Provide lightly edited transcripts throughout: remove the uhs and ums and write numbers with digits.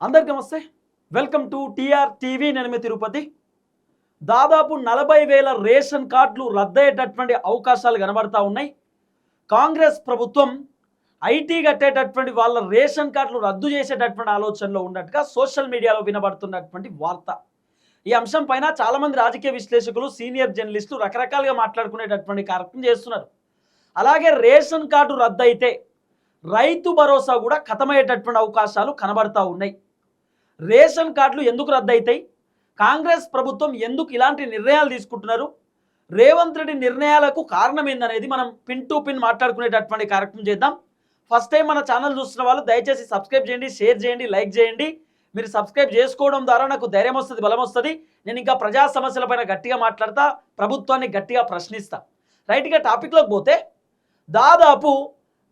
అందరికీ నమస్తే. Welcome to TR TV. నేను మీ తిరుపతి. దాదాపు 40,000 రేషన్ కార్డులు రద్దయ్యేటటువంటి అవకాశాలు కనబడతా ఉన్నాయి. కాంగ్రెస్ ప్రభుత్వం ఐటీ కట్టేటటువంటి వాళ్ళ రేషన్ కార్డులు రద్దు చేసేటటువంటి ఆలోచనలో ఉన్నట్టుగా సోషల్ మీడియాలో వినబడుతున్నటువంటి వార్త. ఈ అంశం పైన చాలామంది రాజకీయ విశ్లేషకులు, సీనియర్ జర్నలిస్టులు రకరకాలుగా మాట్లాడుకునేటటువంటి కార్యక్రమం చేస్తున్నారు. అలాగే రేషన్ కార్డు రద్దు అయితే రైతు భరోసా కూడా ఖతమయ్యేటటువంటి అవకాశాలు కనబడతా ఉన్నాయి. రేషన్ కార్డులు ఎందుకు రద్దు అవుతాయి? కాంగ్రెస్ ప్రభుత్వం ఎందుకు ఇలాంటి నిర్ణయాలు తీసుకుంటున్నారు? రేవంత్ రెడ్డి నిర్ణయాలకు కారణం ఏందనేది మనం పిన్ టు పిన్ మాట్లాడుకునేటటువంటి కార్యక్రమం చేద్దాం. ఫస్ట్ టైం మన ఛానల్ చూస్తున్న వాళ్ళు దయచేసి సబ్స్క్రైబ్ చేయండి, షేర్ చేయండి, లైక్ చేయండి. మీరు సబ్స్క్రైబ్ చేసుకోవడం ద్వారా నాకు ధైర్యం వస్తుంది, బలం వస్తుంది. నేను ఇంకా ప్రజా సమస్యలపైన గట్టిగా మాట్లాడతా, ప్రభుత్వాన్ని గట్టిగా ప్రశ్నిస్తా. రైట్గా టాపిక్లోకి పోతే దాదాపు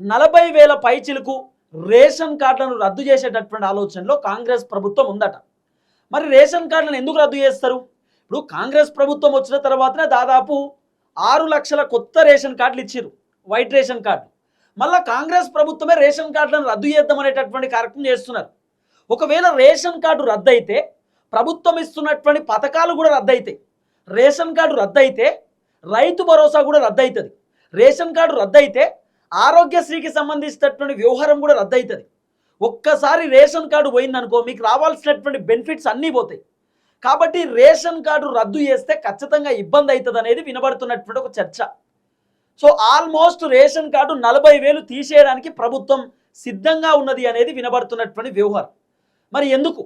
40,000 పైచిలకు రేషన్ కార్డులను రద్దు చేసేటటువంటి ఆలోచనలో కాంగ్రెస్ ప్రభుత్వం ఉందట. మరి రేషన్ కార్డులను ఎందుకు రద్దు చేస్తారు? ఇప్పుడు కాంగ్రెస్ ప్రభుత్వం వచ్చిన తర్వాతనే దాదాపు 6 లక్షల కొత్త రేషన్ కార్డులు ఇచ్చారు, వైట్ రేషన్ కార్డు. మళ్ళీ కాంగ్రెస్ ప్రభుత్వమే రేషన్ కార్డులను రద్దు చేద్దామనేటటువంటి కార్యక్రమం చేస్తున్నారు. ఒకవేళ రేషన్ కార్డు రద్దు అయితే ప్రభుత్వం ఇస్తున్నటువంటి పథకాలు కూడా రద్దు అవుతాయి. రేషన్ కార్డు రద్దు అయితే రైతు భరోసా కూడా రద్దు అవుతుంది. రేషన్ కార్డు రద్దు అయితే ఆరోగ్యశ్రీకి సంబంధించినటువంటి వ్యవహారం కూడా రద్దు అవుతుంది. ఒక్కసారి రేషన్ కార్డు పోయిందనుకో మీకు రావాల్సినటువంటి బెనిఫిట్స్ అన్నీ పోతాయి. కాబట్టి రేషన్ కార్డు రద్దు చేస్తే ఖచ్చితంగా ఇబ్బంది అవుతుంది అనేది వినబడుతున్నటువంటి ఒక చర్చ. సో ఆల్మోస్ట్ రేషన్ కార్డు 40,000 తీసేయడానికి ప్రభుత్వం సిద్ధంగా ఉన్నది అనేది వినబడుతున్నటువంటి వ్యవహారం. మరి ఎందుకు?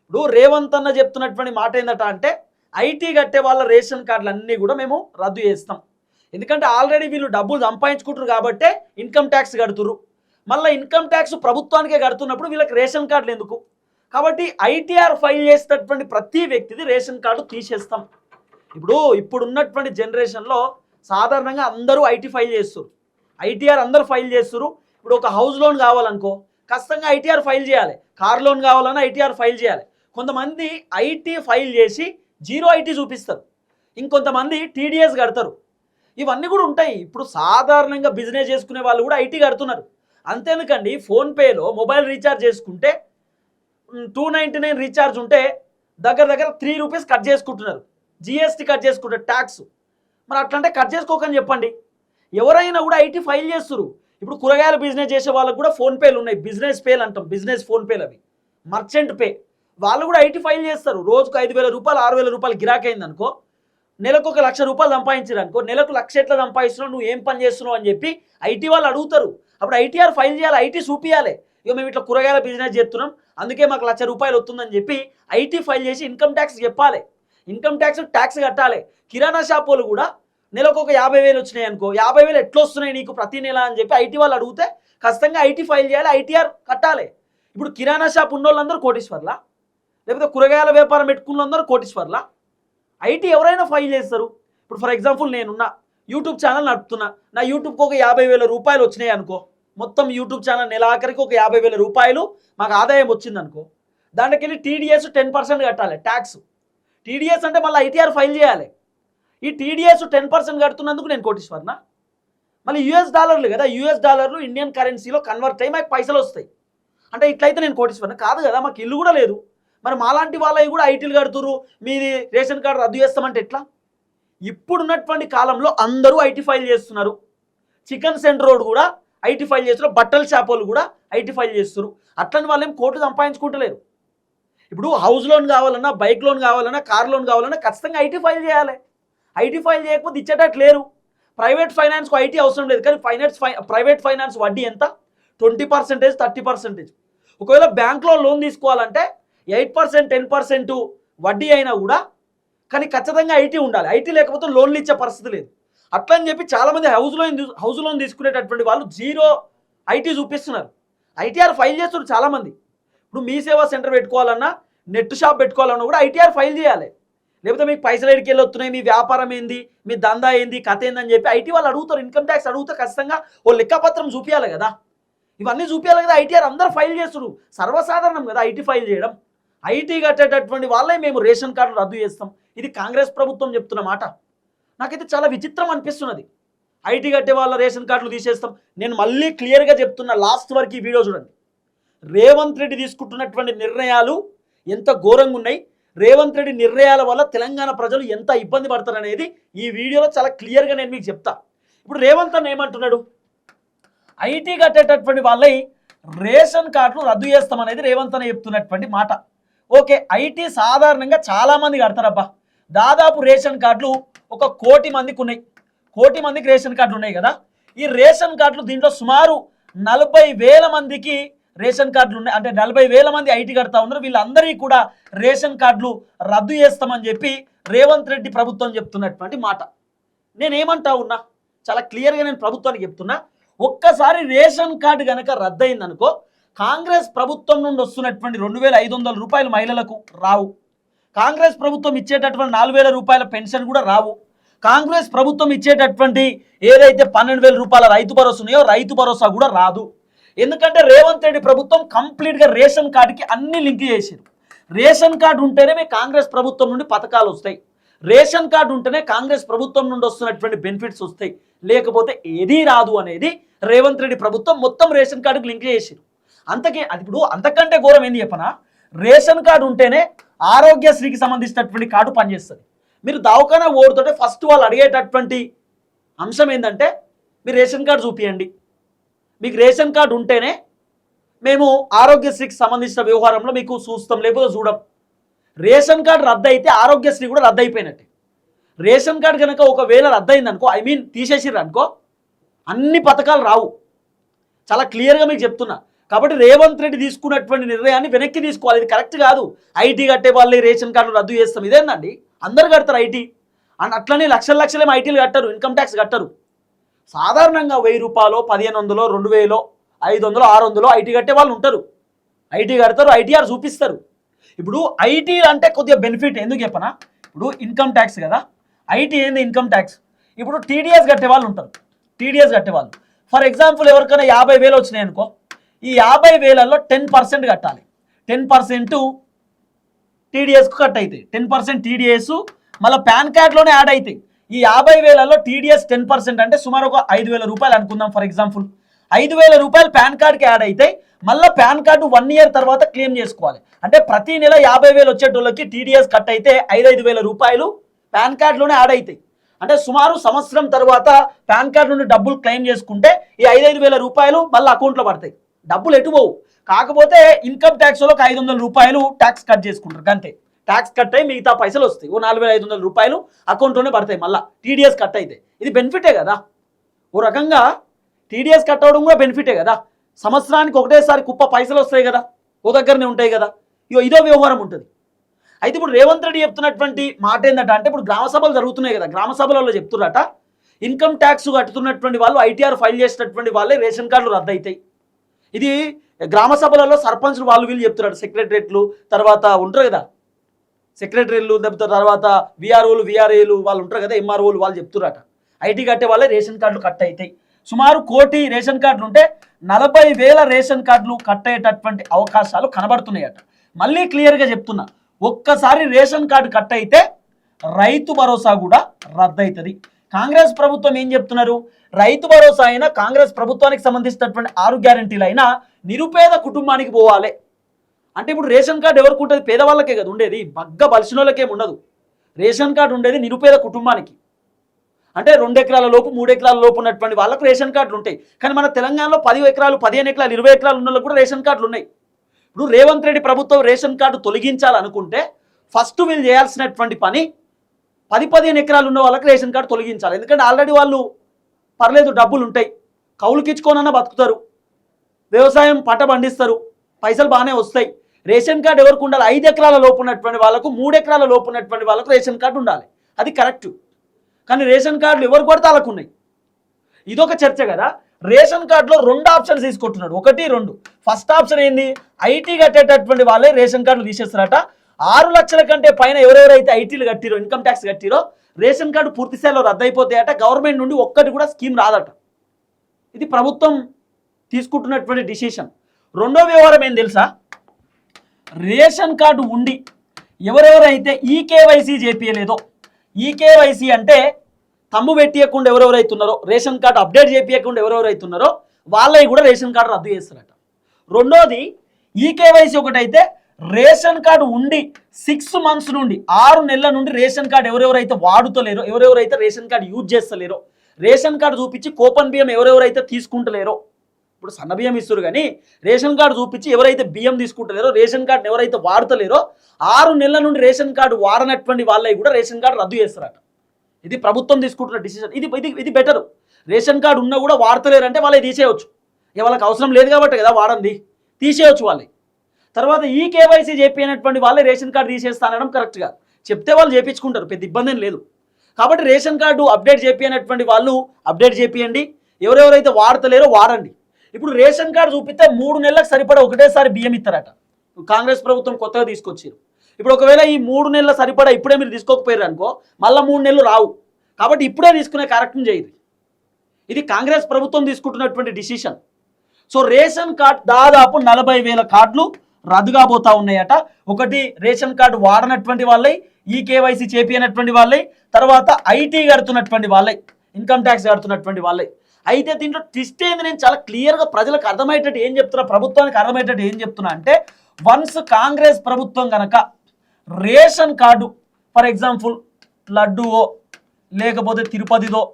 ఇప్పుడు రేవంత్ అన్న చెప్తున్నటువంటి మాట ఏందట అంటే ఐటీ కట్టే వాళ్ళ రేషన్ కార్డులు అన్నీ కూడా మేము రద్దు చేస్తాం. ఎందుకంటే ఆల్రెడీ వీళ్ళు డబ్బులు సంపాదించుకుంటారు కాబట్టే ఇన్కమ్ ట్యాక్స్ కడుతురు. మళ్ళీ ఇన్కమ్ ట్యాక్స్ ప్రభుత్వానికే కడుతున్నప్పుడు వీళ్ళకి రేషన్ కార్డులు ఎందుకు? కాబట్టి ఐటీఆర్ ఫైల్ చేసేటటువంటి ప్రతి వ్యక్తిది రేషన్ కార్డు తీసేస్తాం. ఇప్పుడు ఉన్నటువంటి జనరేషన్లో సాధారణంగా అందరూ ఐటీ ఫైల్ చేస్తారు, ఐటీఆర్ అందరూ ఫైల్ చేస్తారు. ఇప్పుడు ఒక హౌస్ లోన్ కావాలనుకో ఖచ్చితంగా ఐటీఆర్ ఫైల్ చేయాలి, కార్ లోన్ కావాలన్నా ఐటీఆర్ ఫైల్ చేయాలి. కొంతమంది ఐటీ ఫైల్ చేసి జీరో ఐటీ చూపిస్తారు, ఇంకొంతమంది టీడీఎస్ కడతారు. ఇవన్నీ కూడా ఉంటాయి. ఇప్పుడు సాధారణంగా బిజినెస్ చేసుకునే వాళ్ళు కూడా ఐటీ కడుతున్నారు. అంతేందుకండి, ఫోన్పేలో మొబైల్ రీఛార్జ్ చేసుకుంటే 299 రీఛార్జ్ ఉంటే దగ్గర 3 రూపీస్ కట్ చేసుకుంటున్నారు, జిఎస్టీ కట్ చేసుకుంటారు, ట్యాక్స్. మరి అట్లంటే కట్ చేసుకోకని చెప్పండి. ఎవరైనా కూడా ఐటీ ఫైల్ చేస్తారు. ఇప్పుడు కూరగాయల బిజినెస్ చేసే వాళ్ళకు కూడా ఫోన్పేలు ఉన్నాయి, బిజినెస్ పేలు అంటాం, బిజినెస్ ఫోన్పేలు అవి, మర్చెంట్ పే. వాళ్ళు కూడా ఐటీ ఫైల్ చేస్తారు. రోజుకు 5,000 రూపాయలు 6,000 రూపాయలు గిరాకీ అయిందనుకో, నెలకు 1,00,000 రూపాయలు సంపాదించారు అనుకో, నెలకు 1,00,000 ఎట్లా సంపాదిస్తున్నావు, నువ్వు ఏం పని చేస్తున్నావు అని చెప్పి ఐటీ వాళ్ళు అడుగుతారు. అప్పుడు ఐటీఆర్ ఫైల్ చేయాలి, ఐటీ చూపించాలి. ఇక మేము ఇట్లా కూరగాయల బిజినెస్ చేస్తున్నాం, అందుకే మాకు 1,00,000 రూపాయలు వస్తుందని చెప్పి ఐటీ ఫైల్ చేసి ఇన్కమ్ ట్యాక్స్ చెప్పాలి, ఇన్కమ్ ట్యాక్స్ కట్టాలి. కిరాణా షాప్ వాళ్ళు కూడా నెలకు 50,000 వచ్చినాయి అనుకో, 50,000 ఎట్లా వస్తున్నాయి నీకు ప్రతి నెల అని చెప్పి ఐటీ వాళ్ళు అడిగితే ఖచ్చితంగా ఐటీ ఫైల్ చేయాలి, ఐటీఆర్ కట్టాలి. ఇప్పుడు కిరాణా షాప్ ఉన్న వాళ్ళందరూ కోటీశ్వర్లా, లేకపోతే కూరగాయల వ్యాపారం పెట్టుకున్న వాళ్ళందరూ కోటీశ్వర్లా? ఐటీ ఎవరైనా ఫైల్ చేస్తారు. ఇప్పుడు ఫర్ ఎగ్జాంపుల్ నేనున్న యూట్యూబ్ ఛానల్ నడుపుతున్నా, నా యూట్యూబ్కి 50,000 రూపాయలు వచ్చినాయి అనుకో, మొత్తం యూట్యూబ్ ఛానల్ నెలాఖరికి 50,000 రూపాయలు మాకు ఆదాయం వచ్చిందనుకో, దాంట్లోకి వెళ్ళి టీడీఎస్ 10% కట్టాలి, ట్యాక్స్. టీడీఎస్ అంటే మళ్ళీ ఐటీఆర్ ఫైల్ చేయాలి. ఈ టీడీఎస్ 10% కడుతున్నందుకు నేను కోటీశ్వర్నా? మళ్ళీ యూఎస్ డాలర్లు కదా, యూఎస్ డాలర్లు ఇండియన్ కరెన్సీలో కన్వర్ట్ అయ్యి మాకు పైసలు వస్తాయి. అంటే ఇట్లయితే నేను కోటీశ్వర్నా? కాదు కదా, మాకు ఇల్లు కూడా లేదు. మరి మాలాంటి వాళ్ళవి కూడా ఐటీలు కడుతురు, మీది రేషన్ కార్డు రద్దు చేస్తామంటే ఎట్లా? ఇప్పుడున్నటువంటి కాలంలో అందరూ ఐటీ ఫైల్ చేస్తున్నారు. చికెన్ సెంటర్ రోడ్ కూడా ఐటీ ఫైల్ చేస్తున్నారు, బట్టల షాప్ వాళ్ళు కూడా ఐటీ ఫైల్ చేస్తున్నారు. అట్లని వాళ్ళు ఏం కోట్లు సంపాదించుకుంటలేరు. ఇప్పుడు హౌస్ లోన్ కావాలన్నా, బైక్ లోన్ కావాలన్నా, కార్ లోన్ కావాలన్నా ఖచ్చితంగా ఐటీ ఫైల్ చేయాలి. ఐటీ ఫైల్ చేయకపోతే ఇచ్చేటట్టు లేరు. ప్రైవేట్ ఫైనాన్స్కు ఐటీ అవసరం లేదు, కానీ ప్రైవేట్ ఫైనాన్స్ వడ్డీ ఎంత? 20%, 30%. ఒకవేళ బ్యాంక్లో లోన్ తీసుకోవాలంటే 8%, 10% వడ్డీ అయినా కూడా కానీ ఖచ్చితంగా ఐటీ ఉండాలి. ఐటీ లేకపోతే లోన్లు ఇచ్చే పరిస్థితి లేదు. అట్లా అని చెప్పి చాలామంది హౌస్ లోన్ తీసుకునేటటువంటి వాళ్ళు జీరో ఐటీ చూపిస్తున్నారు, ఐటీఆర్ ఫైల్ చేస్తున్నారు చాలామంది. ఇప్పుడు మీ సేవా సెంటర్ పెట్టుకోవాలన్నా, నెట్ షాప్ పెట్టుకోవాలన్నా కూడా ఐటీఆర్ ఫైల్ చేయాలి. లేకపోతే మీకు పైసలు ఎడికి వెళ్ళి వస్తున్నాయి, మీ వ్యాపారం ఏంది, మీ దందా ఏంది, కథ ఏందని చెప్పి ఐటీ వాళ్ళు అడుగుతారు. ఇన్కమ్ ట్యాక్స్ అడుగుతారు, ఖచ్చితంగా ఓ లెక్కపత్రం చూపించాలి కదా, ఇవన్నీ చూపించాలి కదా. ఐటీఆర్ అందరూ ఫైల్ చేస్తారు, సర్వసాధారణం కదా ఐటీ ఫైల్ చేయడం. ఐటీ కట్టేటటువంటి వాళ్ళే మేము రేషన్ కార్డులు రద్దు చేస్తాం. ఇది కాంగ్రెస్ ప్రభుత్వం చెప్తున్న మాట. నాకైతే చాలా విచిత్రం అనిపిస్తున్నది. ఐటీ కట్టే వాళ్ళ రేషన్ కార్డులు తీసేస్తాం. నేను మళ్ళీ క్లియర్గా చెప్తున్నా, లాస్ట్ వరకు ఈ వీడియో చూడండి. రేవంత్ రెడ్డి తీసుకుంటున్నటువంటి నిర్ణయాలు ఎంత ఘోరంగా ఉన్నాయి, రేవంత్ రెడ్డి నిర్ణయాల వల్ల తెలంగాణ ప్రజలు ఎంత ఇబ్బంది పడతారనేది ఈ వీడియోలో చాలా క్లియర్గా నేను మీకు చెప్తా. ఇప్పుడు రేవంత్ అన్న ఏమంటున్నాడు, ఐటీ కట్టేటటువంటి వాళ్ళై రేషన్ కార్డులు రద్దు చేస్తామనేది రేవంత్ అన్న చెప్తున్నటువంటి మాట. ఓకే, ఐటీ సాధారణంగా చాలామంది కడతారబ్బా. దాదాపు రేషన్ కార్డులు 1 కోటి మందికి ఉన్నాయి, కోటి మందికి రేషన్ కార్డులు ఉన్నాయి కదా. ఈ రేషన్ కార్డులు దీంట్లో సుమారు 40,000 మందికి రేషన్ కార్డులు ఉన్నాయి. అంటే 40,000 మంది ఐటీ కడతా ఉన్నారు. వీళ్ళందరికీ కూడా రేషన్ కార్డులు రద్దు చేస్తామని చెప్పి రేవంత్ రెడ్డి ప్రభుత్వం చెప్తున్నటువంటి మాట. నేనేమంటా ఉన్నా చాలా క్లియర్గా నేను ప్రభుత్వానికి చెప్తున్నా, ఒక్కసారి రేషన్ కార్డు కనుక రద్దయిందనుకో కాంగ్రెస్ ప్రభుత్వం నుండి వస్తున్నటువంటి 2,500 రూపాయలు మహిళలకు రావు, కాంగ్రెస్ ప్రభుత్వం ఇచ్చేటటువంటి 4,000 రూపాయల పెన్షన్ కూడా రావు, కాంగ్రెస్ ప్రభుత్వం ఇచ్చేటటువంటి ఏదైతే 12,000 రూపాయల రైతు భరోసా ఉన్నాయో రైతు భరోసా కూడా రాదు. ఎందుకంటే రేవంత్ రెడ్డి ప్రభుత్వం కంప్లీట్గా రేషన్ కార్డుకి అన్ని లింక్ చేసారు. రేషన్ కార్డు ఉంటేనే మీ కాంగ్రెస్ ప్రభుత్వం నుండి పథకాలు వస్తాయి, రేషన్ కార్డు ఉంటేనే కాంగ్రెస్ ప్రభుత్వం నుండి వస్తున్నటువంటి బెనిఫిట్స్ వస్తాయి, లేకపోతే ఏదీ రాదు అనేది రేవంత్ రెడ్డి ప్రభుత్వం మొత్తం రేషన్ కార్డుకి లింక్ చేసారు. అది ఇప్పుడు అంతకంటే ఘోరం ఏంది చెప్పనా, రేషన్ కార్డు ఉంటేనే ఆరోగ్యశ్రీకి సంబంధించినటువంటి కార్డు పనిచేస్తుంది. మీరు దవాఖానా ఓడుతుంటే ఫస్ట్ వాళ్ళు అడిగేటటువంటి అంశం ఏంటంటే మీరు రేషన్ కార్డు చూపియండి, మీకు రేషన్ కార్డు ఉంటేనే మేము ఆరోగ్యశ్రీకి సంబంధించిన వ్యవహారంలో మీకు చూస్తాం, లేకపోతే చూడం. రేషన్ కార్డు రద్దు అయితే ఆరోగ్యశ్రీ కూడా రద్దు అయిపోయినట్టే. రేషన్ కార్డు కనుక ఒకవేళ రద్దు అయిందనుకో, తీసేసిర్రు అనుకో, అన్ని పథకాలు రావు. చాలా క్లియర్గా మీకు చెప్తున్నా. కాబట్టి రేవంత్ రెడ్డి తీసుకున్నటువంటి నిర్ణయాన్ని వెనక్కి తీసుకోవాలి, ఇది కరెక్ట్ కాదు. ఐటీ కట్టే వాళ్ళే రేషన్ కార్డులు రద్దు చేస్తాం, ఇదేందండి? అందరు కడతారు ఐటీ అండ్ అట్లనే లక్షలేమో ఐటీలు కట్టరు, ఇన్కమ్ ట్యాక్స్ కట్టరు. సాధారణంగా 1,000 రూపాయలు, 1,500, 2,000, 500, 600 ఐటీ కట్టే వాళ్ళు ఉంటారు. ఐటీ కడతారు, ఐటీఆర్ చూపిస్తారు. ఇప్పుడు ఐటీ అంటే కొద్దిగా బెనిఫిట్ ఎందుకు చెప్పనా, ఇప్పుడు ఇన్కమ్ ట్యాక్స్ కదా, ఐటీ ఏంది ఇన్కమ్ ట్యాక్స్. ఇప్పుడు టీడీఎస్ కట్టే వాళ్ళు ఉంటారు, టీడీఎస్ కట్టేవాళ్ళు ఫర్ ఎగ్జాంపుల్ ఎవరికైనా 50,000 వచ్చినాయి అనుకో, ఈ 50,000లో 10% కట్టాలి. 10% టీడీఎస్కు కట్ అవుతాయి, 10% టీడీఎస్ మళ్ళీ పాన్ కార్డ్లోనే యాడ్ అవుతాయి. ఈ 50,000లో టీడీఎస్ 10% అంటే సుమారు ఒక 5,000 రూపాయలు అనుకుందాం ఫర్ ఎగ్జాంపుల్. 5,000 రూపాయలు పాన్ కార్డ్కి యాడ్ అవుతాయి. మళ్ళీ పాన్ కార్డు 1 ఇయర్ తర్వాత క్లెయిమ్ చేసుకోవాలి. అంటే ప్రతి నెల 50,000 వచ్చేటోళ్ళకి టీడీఎస్ కట్ అయితే 5,000 రూపాయలు పాన్ కార్డులోనే యాడ్ అవుతాయి. అంటే సుమారు సంవత్సరం తర్వాత పాన్ కార్డు నుండి డబ్బులు క్లెయిమ్ చేసుకుంటే ఈ 5,000 రూపాయలు మళ్ళీ అకౌంట్లో పడతాయి. డబ్బులు ఎటు పోవు, కాకపోతే ఇన్కమ్ ట్యాక్స్లో ఒక 500 రూపాయలు ట్యాక్స్ కట్ చేసుకుంటారు అంతే. ట్యాక్స్ కట్ అయ్యి మిగతా పైసలు వస్తాయి, ఓ 4,500 రూపాయలు అకౌంట్లోనే పడతాయి. మళ్ళీ టీడీఎస్ కట్ అయితే ఇది బెనిఫిటే కదా, ఓ రకంగా టీడీఎస్ కట్ అవ్వడం కూడా బెనిఫిటే కదా. సంవత్సరానికి ఒకటేసారి కుప్ప పైసలు వస్తాయి కదా, ఓ దగ్గరనే ఉంటాయి కదా, ఇదో వ్యవహారం ఉంటుంది. అయితే ఇప్పుడు రేవంత్ రెడ్డి చెప్తున్నటువంటి మాట ఏంటంటే, అంటే ఇప్పుడు గ్రామ సభలు జరుగుతున్నాయి కదా, గ్రామ సభలలో చెప్తున్నారట ఇన్కమ్ ట్యాక్స్ కట్టుతున్నటువంటి వాళ్ళు, ఐటీఆర్ ఫైల్ చేసినటువంటి వాళ్ళే రేషన్ కార్డులు రద్దు అవుతాయి. ఇది గ్రామ సభలలో సర్పంచ్లు వాళ్ళు వీళ్ళు చెప్తున్నారు, సెక్రటరేట్లు తర్వాత ఉంటారు కదా, సెక్రటరీలు తర్వాత విఆర్ఏలు వాళ్ళు ఉంటారు కదా, ఎంఆర్ఓలు వాళ్ళు చెప్తున్నారట ఐటీ కట్టే వాళ్ళే రేషన్ కార్డులు కట్ అవుతాయి. సుమారు 1 కోటి రేషన్ కార్డులు ఉంటే 40,000 రేషన్ కార్డులు కట్ అయ్యేటటువంటి అవకాశాలు కనబడుతున్నాయట. మళ్ళీ క్లియర్గా చెప్తున్నా, ఒక్కసారి రేషన్ కార్డు కట్ అయితే రైతు భరోసా కూడా రద్దు అవుతుంది. కాంగ్రెస్ ప్రభుత్వం ఏం చెప్తున్నారు, రైతు భరోసా అయినా కాంగ్రెస్ ప్రభుత్వానికి సంబంధించినటువంటి 6 గ్యారెంటీలు అయినా నిరుపేద కుటుంబానికి పోవాలి. అంటే ఇప్పుడు రేషన్ కార్డు ఎవరికి ఉంటుంది, పేదవాళ్ళకే కదా ఉండేది, బలిసిన వాళ్ళకేం ఉండదు. రేషన్ కార్డు ఉండేది నిరుపేద కుటుంబానికి, అంటే 2 ఎకరాల లోపు 3 ఎకరాల లోపు ఉన్నటువంటి వాళ్ళకు రేషన్ కార్డులు ఉంటాయి. కానీ మన తెలంగాణలో 10 ఎకరాలు 15 ఎకరాలు 20 ఎకరాలు ఉన్న వాళ్ళకు కూడా రేషన్ కార్డులు ఉన్నాయి. ఇప్పుడు రేవంత్ రెడ్డి ప్రభుత్వం రేషన్ కార్డు తొలగించాలనుకుంటే ఫస్ట్ వీళ్ళు చేయాల్సినటువంటి పని 10-15 ఎకరాలు ఉన్న వాళ్ళకి రేషన్ కార్డు తొలగించాలి. ఎందుకంటే ఆల్రెడీ వాళ్ళు పర్లేదు డబ్బులు ఉంటాయి, కౌలుకిచ్చుకోనన్నా బతుకుతారు, వ్యవసాయం పంట పండిస్తారు, పైసలు బాగానే వస్తాయి. రేషన్ కార్డు ఎవరికి ఉండాలి, 5 ఎకరాల లోపు ఉన్నటువంటి వాళ్ళకు 3 ఎకరాల లోపు ఉన్నటువంటి వాళ్ళకు రేషన్ కార్డు ఉండాలి, అది కరెక్ట్. కానీ రేషన్ కార్డులు ఎవరు పడితే వాళ్ళకు ఉన్నాయి, ఇదొక చర్చ కదా. రేషన్ కార్డులో 2 ఆప్షన్స్ తీసుకుంటున్నాడు, 1, 2. ఫస్ట్ ఆప్షన్ ఏంది, ఐటీ కట్టేటటువంటి వాళ్ళే రేషన్ కార్డులు తీసేస్తారట. 6 లక్షల కంటే పైన ఎవరెవరైతే ఐటీలు కట్టిరో, ఇన్కమ్ ట్యాక్స్ కట్టిరో రేషన్ కార్డు పూర్తి స్థాయిలో రద్దు అయిపోతాయట. గవర్నమెంట్ నుండి ఒక్కటి కూడా స్కీమ్ రాదట. ఇది ప్రభుత్వం తీసుకుంటున్నటువంటి డిసిషన్. రెండో వ్యవహారం ఏం తెలుసా, రేషన్ కార్డు ఉండి ఎవరెవరైతే ఈకేవైసీ చేపియలేదో, ఈకేవైసీ అంటే తమ్ము పెట్టియకుండా ఎవరెవరైతున్నారో, రేషన్ కార్డు అప్డేట్ చేపియకుండా ఎవరెవరైతున్నారో వాళ్ళవి కూడా రేషన్ కార్డు రద్దు చేస్తారట. రెండోది ఈకేవైసీ ఒకటైతే రేషన్ కార్డు ఉండి 6 months నుండి 6 నెలల నుండి రేషన్ కార్డు ఎవరెవరైతే వాడుతలేరో, ఎవరెవరైతే రేషన్ కార్డు యూజ్ చేస్తలేరో, రేషన్ కార్డు చూపించి కూపన్ బియ్యం ఎవరెవరైతే తీసుకుంటలేరో, ఇప్పుడు సన్న బియ్యం ఇస్తారు కానీ రేషన్ కార్డు చూపించి ఎవరైతే బియ్యం తీసుకుంటలేరో, రేషన్ కార్డు ఎవరైతే వాడుతలేరో 6 నెలల నుండి రేషన్ కార్డు వాడనటువంటి వాళ్ళవి కూడా రేషన్ కార్డు రద్దు చేస్తారట. ఇది ప్రభుత్వం తీసుకుంటున్న డిసిజన్. ఇది బెటర్. రేషన్ కార్డు ఉన్నా కూడా వాడతలేరంటే వాళ్ళకి తీసేయవచ్చు. వాళ్ళకి అవసరం లేదు కాబట్టి కదా వాడండి, తీసేయవచ్చు వాళ్ళకి. తర్వాత ఈ కేవైసీ చెప్పినటువంటి వాళ్ళే రేషన్ కార్డు తీసేస్తానడం కరెక్ట్గా చెప్తే వాళ్ళు చేయించుకుంటారు, పెద్ద ఇబ్బంది ఏం లేదు. కాబట్టి రేషన్ కార్డు అప్డేట్ చేపినటువంటి వాళ్ళు అప్డేట్ చేపియండి, ఎవరెవరైతే వాడతలేరో వాడండి. ఇప్పుడు రేషన్ కార్డు చూపిస్తే 3 నెలలకు సరిపడా ఒకటేసారి బియ్యం ఇస్తారట. కాంగ్రెస్ ప్రభుత్వం కొత్తగా తీసుకొచ్చారు. ఇప్పుడు ఒకవేళ ఈ 3 నెలల సరిపడా ఇప్పుడే మీరు తీసుకోకపోయారు అనుకో, మళ్ళీ 3 నెలలు రావు. కాబట్టి ఇప్పుడే తీసుకునే కార్యక్రమం చేయదు. ఇది కాంగ్రెస్ ప్రభుత్వం తీసుకుంటున్నటువంటి డిసిషన్. సో రేషన్ కార్డు దాదాపు 40,000 కార్డులు రద్దు కాబోతా ఉన్నాయట. ఒకటి రేషన్ కార్డు వాడనటువంటి వాళ్ళై, ఈ కేవైసీ చేపినటువంటి వాళ్ళై, తర్వాత ఐటీ కడుతున్నటువంటి వాళ్ళై, ఇన్కమ్ ట్యాక్స్ కడుతున్నటువంటి వాళ్ళై. అయితే దీంట్లో ట్విస్ట్ ఏంది, నేను చాలా క్లియర్గా ప్రజలకు అర్థమయ్యేటట్టు ఏం చెప్తున్నా, ప్రభుత్వానికి అర్థమయ్యేటట్టు ఏం చెప్తున్నా అంటే, వన్స్ కాంగ్రెస్ ప్రభుత్వం కనుక రేషన్ కార్డు ఫర్ ఎగ్జాంపుల్ లడ్డూవో లేకపోతే తిరుపతిదో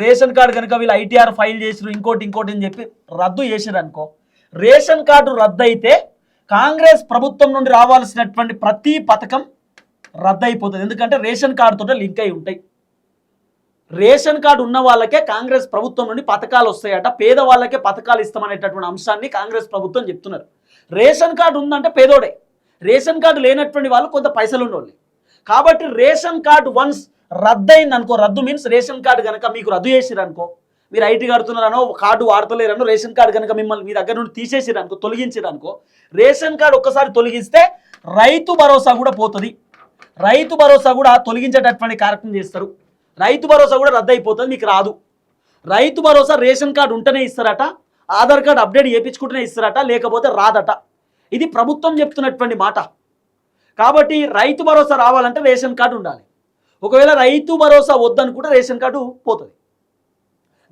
రేషన్ కార్డు కనుక వీళ్ళు ఐటీఆర్ ఫైల్ చేసిరు, ఇంకోటి అని చెప్పి రద్దు చేసిరు అనుకో, రేషన్ కార్డు రద్దు అయితే కాంగ్రెస్ ప్రభుత్వం నుండి రావాల్సినటువంటి ప్రతి పథకం రద్దు అయిపోతుంది. ఎందుకంటే రేషన్ కార్డుతో లింక్ అయి ఉంటాయి. రేషన్ కార్డు ఉన్న వాళ్ళకే కాంగ్రెస్ ప్రభుత్వం నుండి పథకాలు వస్తాయట, పేదవాళ్ళకే పథకాలు ఇస్తామనేటటువంటి అంశాన్ని కాంగ్రెస్ ప్రభుత్వం చెప్తున్నారు. రేషన్ కార్డు ఉందంటే పేదోడే, రేషన్ కార్డు లేనటువంటి వాళ్ళు కొంత పైసలు ఉండేవాళ్ళు. కాబట్టి రేషన్ కార్డు వన్స్ రద్దు అయింది అనుకో, రద్దు మీన్స్ రేషన్ కార్డు కనుక మీకు రద్దు చేసిరు అనుకో, మీరు ఐటీ కడుతున్నారనో కార్డు వాడతలేరనో, రేషన్ కార్డు కనుక మిమ్మల్ని మీ దగ్గర నుండి తీసేసిరు అనుకో, తొలగించిరు అనుకో, రేషన్ కార్డు ఒక్కసారి తొలగిస్తే రైతు భరోసా కూడా పోతుంది. రైతు భరోసా కూడా తొలగించేటటువంటి కార్యక్రమం చేస్తారు. రైతు భరోసా కూడా రద్దు అయిపోతుంది, మీకు రాదు. రైతు భరోసా రేషన్ కార్డు ఉంటేనే ఇస్తారట, ఆధార్ కార్డు అప్డేట్ చేయించుకుంటేనే ఇస్తారట, లేకపోతే రాదట. ఇది ప్రభుత్వం చెప్తున్నటువంటి మాట. కాబట్టి రైతు భరోసా రావాలంటే రేషన్ కార్డు ఉండాలి. ఒకవేళ రైతు భరోసా వద్దనుకుంటే రేషన్ కార్డు పోతుంది.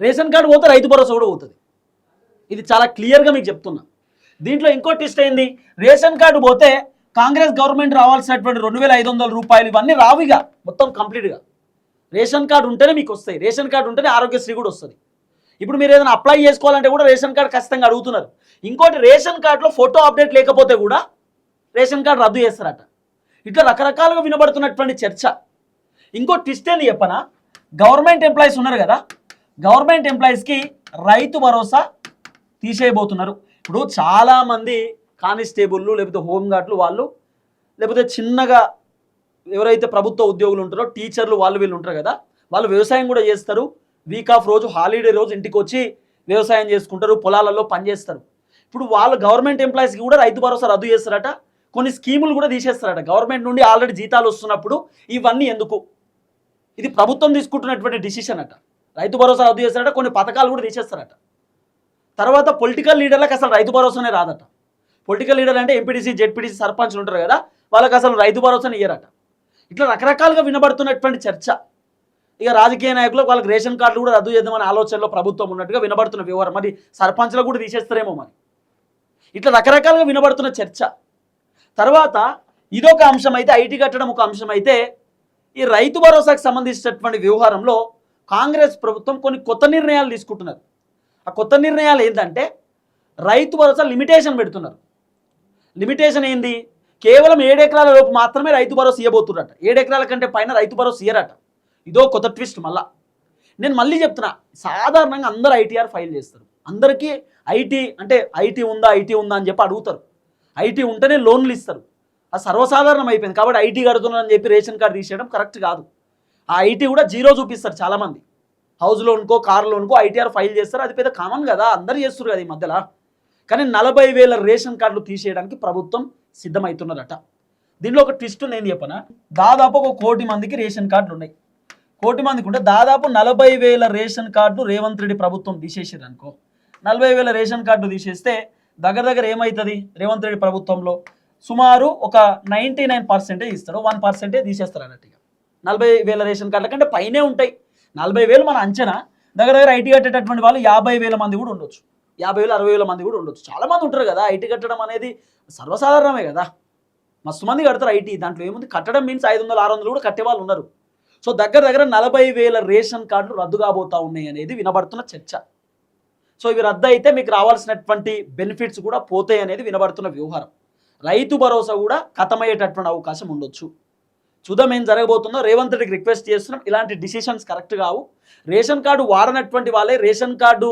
రేషన్ కార్డు పోతే రైతు భరోసా కూడా పోతుంది. ఇది చాలా క్లియర్గా మీకు చెప్తున్నా. దీంట్లో ఇంకో ట్విస్ట్ అయింది, రేషన్ కార్డు పోతే కాంగ్రెస్ గవర్నమెంట్ రావాల్సినటువంటి 2,500 రూపాయలు ఇవన్నీ రావిగా మొత్తం కంప్లీట్గా. రేషన్ కార్డు ఉంటేనే మీకు వస్తాయి, రేషన్ కార్డు ఉంటేనే ఆరోగ్యశ్రీ కూడా వస్తుంది. ఇప్పుడు మీరు ఏదైనా అప్లై చేసుకోవాలంటే కూడా రేషన్ కార్డు ఖచ్చితంగా అడుగుతున్నారు. ఇంకోటి, రేషన్ కార్డులో ఫోటో అప్డేట్ లేకపోతే కూడా రేషన్ కార్డు రద్దు చేస్తారట. ఇట్లా రకరకాలుగా వినబడుతున్నటువంటి చర్చ. ఇంకో ట్విస్ట్ ఏంది చెప్పనా, గవర్నమెంట్ ఎంప్లాయీస్ ఉన్నారు కదా, గవర్నమెంట్ ఎంప్లాయీస్కి రైతు భరోసా తీసేయబోతున్నారు. ఇప్పుడు చాలామంది కానిస్టేబుళ్ళు లేకపోతే హోంగార్డులు వాళ్ళు, లేకపోతే చిన్నగా ఎవరైతే ప్రభుత్వ ఉద్యోగులు ఉంటారో టీచర్లు వాళ్ళు వీళ్ళు ఉంటారు కదా, వాళ్ళు వ్యవసాయం కూడా చేస్తారు. వీక్ ఆఫ్ రోజు హాలిడే రోజు ఇంటికి వచ్చి వ్యవసాయం చేసుకుంటారు, పొలాలలో పనిచేస్తారు. ఇప్పుడు వాళ్ళు గవర్నమెంట్ ఎంప్లాయీస్కి కూడా రైతు భరోసా రద్దు చేస్తారట, కొన్ని స్కీములు కూడా తీసేస్తారట. గవర్నమెంట్ నుండి ఆల్రెడీ జీతాలు వస్తున్నప్పుడు ఇవన్నీ ఎందుకు? ఇది ప్రభుత్వం తీసుకుంటున్నటువంటి డిసిషన్ అట. రైతు భరోసా రద్దు చేస్తారట, కొన్ని పథకాలు కూడా తీసేస్తారట. తర్వాత పొలిటికల్ లీడర్లకు అసలు రైతు భరోసానే రాదట. పొలిటికల్ లీడర్ అంటే ఎంపీటీసీ జెడ్పీటీసీ సర్పంచ్లు ఉంటారు కదా, వాళ్ళకి అసలు రైతు భరోసాని ఇయ్యరట. ఇట్లా రకరకాలుగా వినబడుతున్నటువంటి చర్చ. ఇక రాజకీయ నాయకులకు వాళ్ళకి రేషన్ కార్డులు కూడా రద్దు చేద్దామనే ఆలోచనలో ప్రభుత్వం ఉన్నట్టుగా వినబడుతున్న వ్యవహారం. మరి సర్పంచ్లకు కూడా తీసేస్తారేమో మరి. ఇట్లా రకరకాలుగా వినబడుతున్న చర్చ. తర్వాత ఇదొక అంశం అయితే, ఐటీ కట్టడం ఒక అంశం అయితే, ఈ రైతు భరోసాకు సంబంధించినటువంటి వ్యవహారంలో కాంగ్రెస్ ప్రభుత్వం కొన్ని కొత్త నిర్ణయాలు తీసుకుంటున్నారు. ఆ కొత్త నిర్ణయాలు ఏంటంటే, రైతు భరోసా లిమిటేషన్ పెడుతున్నారు. లిమిటేషన్ ఏంది, కేవలం 7 ఎకరాల లోపు మాత్రమే రైతు భరోసా ఇవ్వబోతున్నట. 7 ఎకరాల కంటే పైన రైతు భరోసా ఇయ్యరట. ఇదో కొత్త ట్విస్ట్. నేను మళ్ళీ చెప్తున్నా, సాధారణంగా అందరూ ఐటీఆర్ ఫైల్ చేస్తారు. అందరికీ ఐటీ ఉందా అని చెప్పి అడుగుతారు. ఐటీ ఉంటేనే లోన్లు ఇస్తారు. అది సర్వసాధారణం అయిపోయింది. కాబట్టి ఐటీ కడుతున్నారని చెప్పి రేషన్ కార్డు తీసేయడం కరెక్ట్ కాదు. ఆ ఐటీ కూడా జీరో చూపిస్తారు చాలామంది. హౌస్ లోన్కో కార్ లోన్కో ఐటీఆర్ ఫైల్ చేస్తారు. అది పెద్ద కామన్ కదా, అందరు చేస్తారు కదా ఈ మధ్యలో. కానీ 40,000 రేషన్ కార్డులు తీసేయడానికి ప్రభుత్వం సిద్ధమవుతున్నారట. దీనిలో ఒక ట్విస్ట్ నేను చెప్పనా, దాదాపు 1 కోటి మందికి రేషన్ కార్డులు ఉన్నాయి. 1 కోటి మందికి ఉంటే దాదాపు 40,000 రేషన్ కార్డులు రేవంత్ రెడ్డి ప్రభుత్వం తీసేసారు అనుకో. 40,000 రేషన్ కార్డులు తీసేస్తే దగ్గర ఏమవుతుంది, రేవంత్ రెడ్డి ప్రభుత్వంలో సుమారు ఒక 99% ఇస్తారు, 1% తీసేస్తారు అన్నట్టుగా. 40,000 రేషన్ కార్డుల కంటే పైనే ఉంటాయి. 40,000 మన అంచనా. దగ్గర ఐటీ కట్టేటటువంటి వాళ్ళు 50,000 మంది కూడా ఉండొచ్చు. 50,000 60,000 మంది కూడా ఉండొచ్చు. చాలామంది ఉంటారు కదా, ఐటీ కట్టడం అనేది సర్వసాధారణమే కదా. మస్తు మంది కడతారు ఐటీ, దాంట్లో ఏముంది. కట్టడం మీన్స్ 500 600 కూడా కట్టే వాళ్ళు ఉన్నారు. సో దగ్గర దగ్గర 40,000 రేషన్ కార్డులు రద్దు కాబోతా ఉన్నాయి అనేది వినబడుతున్న చర్చ. సో ఇవి రద్దు అయితే మీకు రావాల్సినటువంటి బెనిఫిట్స్ కూడా పోతాయి అనేది వినబడుతున్న వ్యవహారం. రైతు భరోసా కూడా ఖతమయ్యేటటువంటి అవకాశం ఉండొచ్చు. చూద్దాం ఏం జరగబోతుందో. రేవంత్ రెడ్డికి రిక్వెస్ట్ చేస్తున్నాం, ఇలాంటి డిసిషన్స్ కరెక్ట్ కావు. రేషన్ కార్డు వాడనటువంటి వాళ్ళే, రేషన్ కార్డు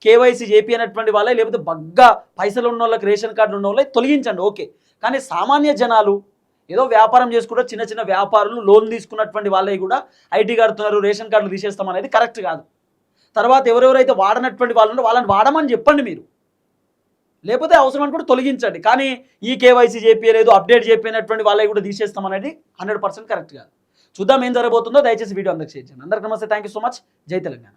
కేవైసీ చేపినటువంటి వాళ్ళే, లేకపోతే బగ్గా పైసలు ఉన్న వాళ్ళకి రేషన్ కార్డు ఉన్న వాళ్ళే తొలగించండి, ఓకే. కానీ సామాన్య జనాలు ఏదో వ్యాపారం చేసుకుంటూ చిన్న చిన్న వ్యాపారులు లోన్ తీసుకున్నటువంటి వాళ్ళే కూడా ఐటీ కడుతున్నారు, రేషన్ కార్డులు తీసేస్తాం అనేది కరెక్ట్ కాదు. తర్వాత ఎవరెవరైతే వాడనటువంటి వాళ్ళు ఉన్నారో వాళ్ళని వాడమని చెప్పండి మీరు, లేకపోతే అవసరం అనుకుంటే తొలగించండి. కానీ ఈ కేవైసీ చేపియలేదు, అప్డేట్ చేపినటువంటి వాళ్ళే కూడా తీసేస్తాం అనేది 100% కరెక్ట్ కాదు. చూద్దాం ఏం జరగబోతుందో. దయచేసి వీడియో అందరికి షేర్ చేయండి. అందరికీ నమస్తే, థ్యాంక్ యూ సో మచ్. జై తెలంగాణ.